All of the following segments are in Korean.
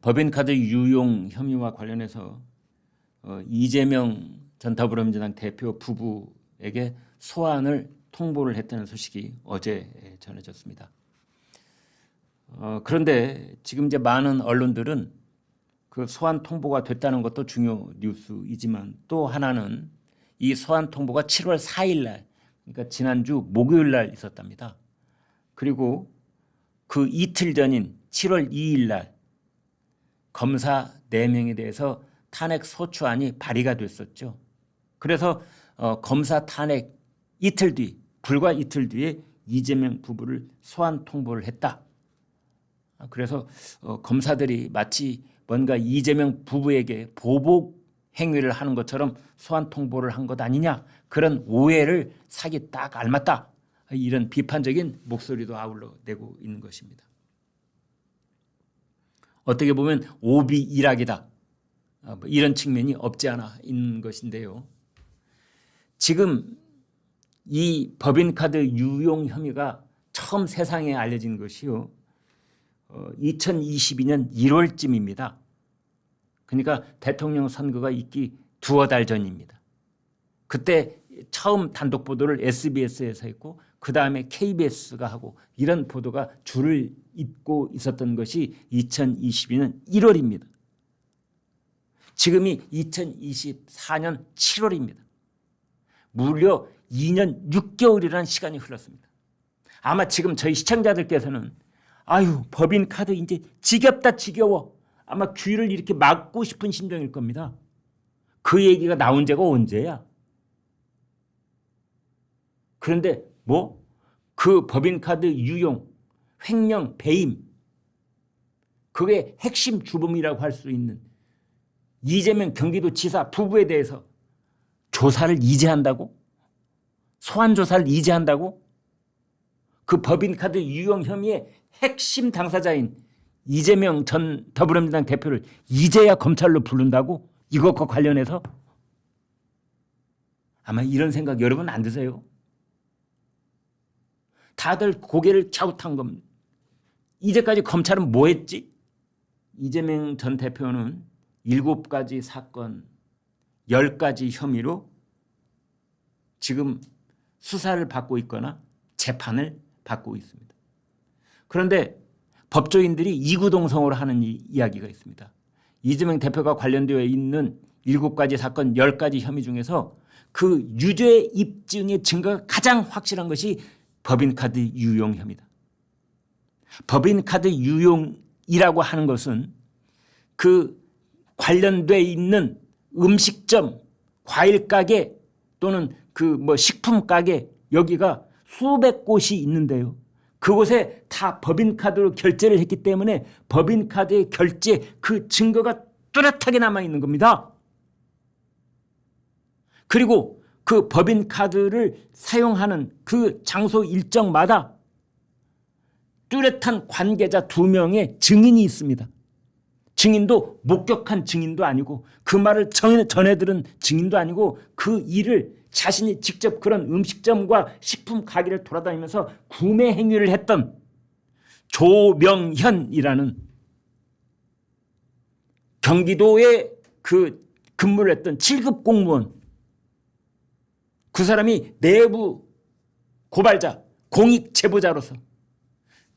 법인카드 유용 혐의와 관련해서 이재명 전 더불어민주당 대표 부부에게 소환을 통보를 했다는 소식이 어제 전해졌습니다. 그런데 지금 이제 많은 언론들은 그 소환 통보가 됐다는 것도 중요 뉴스이지만 또 하나는 이 소환 통보가 7월 4일 날, 그러니까 지난주 목요일 날 있었답니다. 그리고 그 이틀 전인 7월 2일 날 검사 4명에 대해서 탄핵 소추안이 발의가 됐었죠. 그래서 검사 탄핵 이틀 뒤, 불과 이틀 뒤에 이재명 부부를 소환 통보를 했다. 그래서 검사들이 마치 뭔가 이재명 부부에게 보복 행위를 하는 것처럼 소환 통보를 한 것 아니냐, 그런 오해를 사기 딱 알맞다, 이런 비판적인 목소리도 아울러 내고 있는 것입니다. 어떻게 보면 오비 일학이다, 이런 측면이 없지 않아 있는 것인데요. 지금 이 법인카드 유용 혐의가 처음 세상에 알려진 것이요, 2022년 1월쯤입니다. 그러니까 대통령 선거가 있기 두어 달 전입니다. 그때 처음 단독 보도를 SBS에서 했고 그 다음에 KBS가 하고, 이런 보도가 줄을 잇고 있었던 것이 2022년 1월입니다. 지금이 2024년 7월입니다. 무려 2년 6개월이라는 시간이 흘렀습니다. 아마 지금 저희 시청자들께서는 아유, 법인카드 이제 지겹다 지겨워, 아마 귀를 이렇게 막고 싶은 심정일 겁니다. 그 얘기가 나온 지가 언제야? 그런데 그 법인카드 유용, 횡령, 배임, 그게 핵심 주범이라고 할 수 있는 이재명 경기도지사 부부에 대해서 조사를 이제 한다고? 소환 조사를 이제 한다고? 그 법인카드 유용 혐의의 핵심 당사자인 이재명 전 더불어민주당 대표를 이제야 검찰로 부른다고? 이것과 관련해서? 아마 이런 생각 여러분 안 드세요? 다들 고개를 갸웃한 겁니다. 이제까지 검찰은 뭐 했지? 이재명 전 대표는 7가지 사건 10가지 혐의로 지금 수사를 받고 있거나 재판을 받고 있습니다. 그런데 법조인들이 이구동성으로 하는 이야기가 있습니다. 이재명 대표가 관련되어 있는 7가지 사건 10가지 혐의 중에서 그 유죄 입증의 증거가 가장 확실한 것이 법인카드 유용 혐의다. 법인카드 유용이라고 하는 것은 그 관련되어 있는 음식점, 과일가게 또는 그 식품가게, 여기가 수백 곳이 있는데요. 그곳에 다 법인카드로 결제를 했기 때문에 법인카드의 결제 그 증거가 뚜렷하게 남아있는 겁니다. 그리고 그 법인카드를 사용하는 그 장소 일정마다 뚜렷한 관계자 2명의 증인이 있습니다. 증인도 목격한 증인도 아니고 그 말을 전해 들은 증인도 아니고 그 일을 자신이 직접 그런 음식점과 식품 가게를 돌아다니면서 구매 행위를 했던 조명현이라는 경기도에 그 근무를 했던 7급 공무원, 그 사람이 내부 고발자, 공익 제보자로서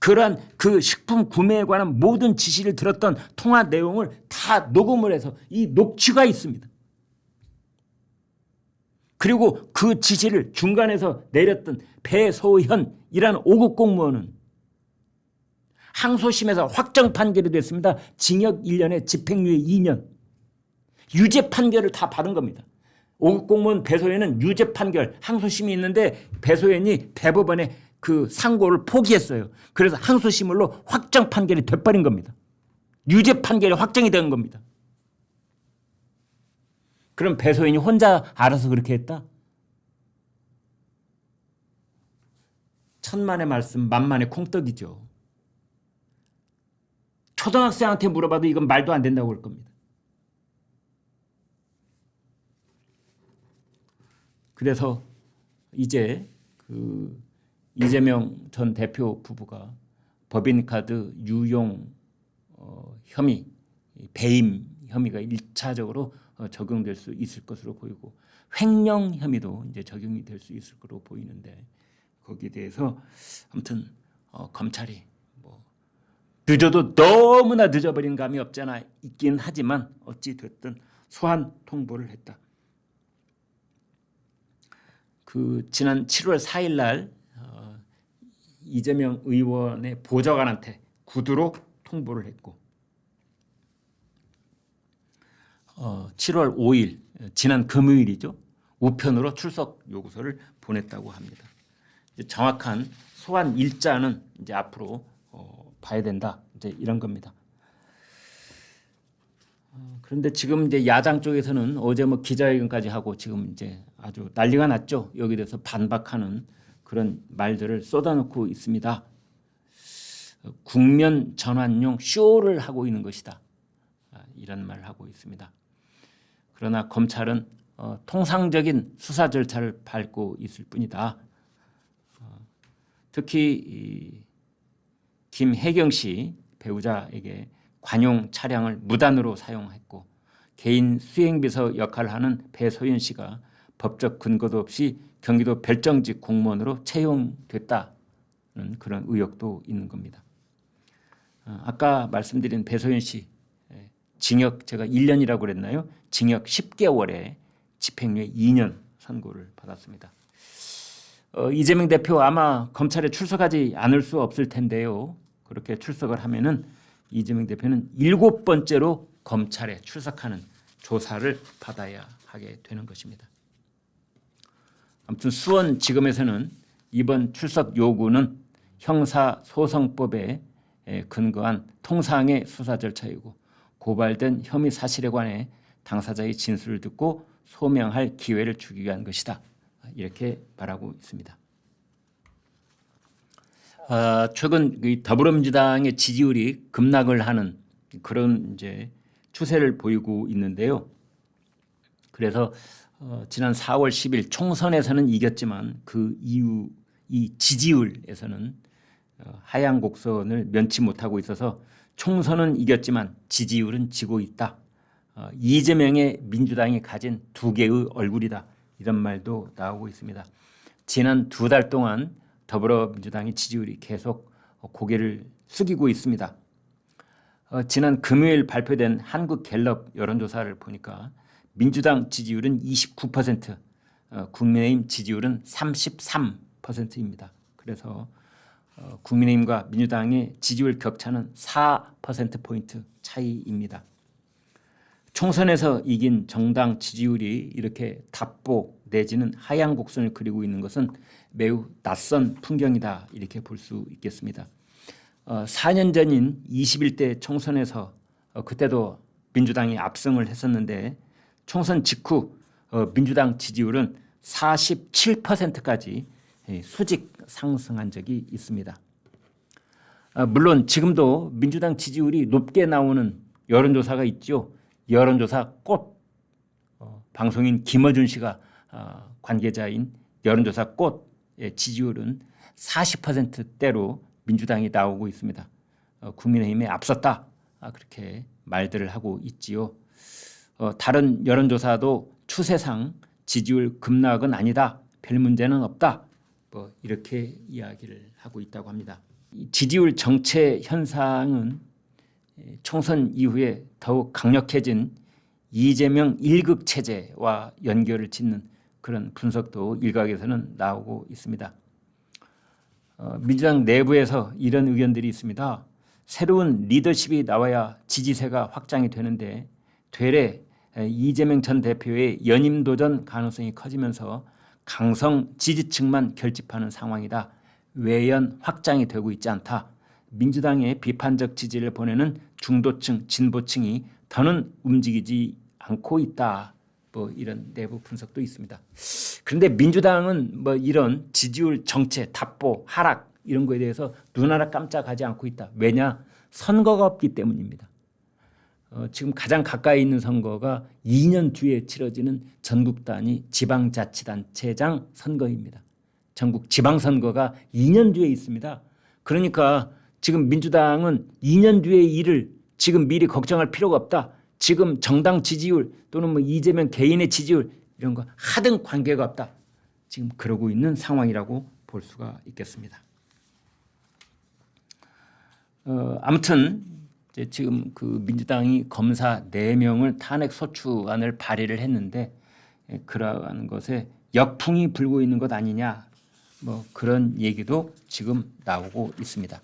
그러한 그 식품 구매에 관한 모든 지시를 들었던 통화 내용을 다 녹음을 해서 이 녹취가 있습니다. 그리고 그 지시를 중간에서 내렸던 배소현이라는 5급 공무원은 항소심에서 확정 판결이 됐습니다. 징역 1년에 집행유예 2년. 유죄 판결을 다 받은 겁니다. 5급 공무원 배소현은 유죄 판결, 항소심이 있는데 배소현이 대법원에 그 상고를 포기했어요. 그래서 항소심으로 확정 판결이 돼버린 겁니다. 유죄 판결이 확정이 된 겁니다. 그럼 배소연이 혼자 알아서 그렇게 했다? 천만의 말씀 만만의 콩떡이죠. 초등학생한테 물어봐도 이건 말도 안 된다고 할 겁니다. 그래서 이제 그 이재명 전 대표 부부가 법인카드 유용 혐의, 배임 혐의가 1차적으로 적용될 수 있을 것으로 보이고 횡령 혐의도 이제 적용이 될 수 있을 것으로 보이는데 거기에 대해서 아무튼 검찰이 뭐 늦어도 너무나 늦어버린 감이 없지 않아 있긴 하지만 어찌 됐든 소환 통보를 했다. 그 지난 7월 4일 날 이재명 의원의 보좌관한테 구두로 통보를 했고 7월 5일 지난 금요일이죠. 우편으로 출석 요구서를 보냈다고 합니다. 정확한 소환 일자는 이제 앞으로 봐야 된다. 이제 이런 겁니다. 그런데 지금 이제 야당 쪽에서는 어제 뭐 기자회견까지 하고 지금 이제 아주 난리가 났죠. 여기에 대해서 반박하는 그런 말들을 쏟아놓고 있습니다. 국면 전환용 쇼를 하고 있는 것이다. 이런 말을 하고 있습니다. 그러나 검찰은 통상적인 수사 절차를 밟고 있을 뿐이다. 특히 김혜경 씨 배우자에게 관용 차량을 무단으로 사용했고 개인 수행비서 역할을 하는 배소연 씨가 법적 근거도 없이 경기도 별정직 공무원으로 채용됐다는 그런 의혹도 있는 겁니다. 아까 말씀드린 배소연 씨 징역 제가 1년이라고 그랬나요? 징역 10개월에 집행유예 2년 선고를 받았습니다. 이재명 대표 아마 검찰에 출석하지 않을 수 없을 텐데요. 그렇게 출석을 하면은 이재명 대표는 7번째로 검찰에 출석하는 조사를 받아야 하게 되는 것입니다. 아무튼 수원지검에서는 이번 출석 요구는 형사소송법에 근거한 통상의 수사 절차이고 고발된 혐의 사실에 관해 당사자의 진술을 듣고 소명할 기회를 주기 위한 것이다. 이렇게 말하고 있습니다. 최근 더불어민주당의 지지율이 급락을 하는 그런 이제 추세를 보이고 있는데요. 그래서 지난 4월 10일 총선에서는 이겼지만 그 이후 이 지지율에서는 하향 곡선을 면치 못하고 있어서 총선은 이겼지만 지지율은 지고 있다. 이재명의 민주당이 가진 두 개의 얼굴이다. 이런 말도 나오고 있습니다. 지난 2달 동안 더불어민주당의 지지율이 계속 고개를 숙이고 있습니다. 지난 금요일 발표된 한국갤럽 여론조사를 보니까 민주당 지지율은 29%, 국민의힘 지지율은 33%입니다. 그래서 국민의힘과 민주당의 지지율 격차는 4%포인트 차이입니다. 총선에서 이긴 정당 지지율이 이렇게 답보 내지는 하향 곡선을 그리고 있는 것은 매우 낯선 풍경이다 이렇게 볼 수 있겠습니다. 4년 전인 21대 총선에서 그때도 민주당이 압승을 했었는데 총선 직후 민주당 지지율은 47%까지 수직 상승한 적이 있습니다. 물론 지금도 민주당 지지율이 높게 나오는 여론조사가 있죠. 여론조사 꽃 방송인 김어준 씨가 관계자인 여론조사 꽃의 지지율은 40%대로 민주당이 나오고 있습니다. 국민의힘에 앞섰다 그렇게 말들을 하고 있지요. 다른 여론조사도 추세상 지지율 급락은 아니다. 별 문제는 없다. 뭐 이렇게 이야기를 하고 있다고 합니다. 지지율 정체 현상은 총선 이후에 더욱 강력해진 이재명 1극 체제와 연결을 짓는 그런 분석도 일각에서는 나오고 있습니다. 민주당 내부에서 이런 의견들이 있습니다. 새로운 리더십이 나와야 지지세가 확장이 되는데 되레 이재명 전 대표의 연임 도전 가능성이 커지면서 강성 지지층만 결집하는 상황이다. 외연 확장이 되고 있지 않다. 민주당의 비판적 지지를 보내는 중도층, 진보층이 더는 움직이지 않고 있다. 뭐 이런 내부 분석도 있습니다. 그런데 민주당은 뭐 이런 지지율 정체, 답보, 하락 이런 거에 대해서 눈 하나 깜짝하지 않고 있다. 왜냐? 선거가 없기 때문입니다. 지금 가장 가까이 있는 선거가 2년 뒤에 치러지는 전국 단위 지방자치단체장 선거입니다. 전국 지방선거가 2년 뒤에 있습니다. 그러니까 지금 민주당은 2년 뒤의 일을 지금 미리 걱정할 필요가 없다. 지금 정당 지지율 또는 뭐 이재명 개인의 지지율 이런 거 하등 관계가 없다. 지금 그러고 있는 상황이라고 볼 수가 있겠습니다. 아무튼 이제 지금 그 민주당이 검사 4명을 탄핵 소추안을 발의를 했는데 그러한 것에 역풍이 불고 있는 것 아니냐 뭐 그런 얘기도 지금 나오고 있습니다.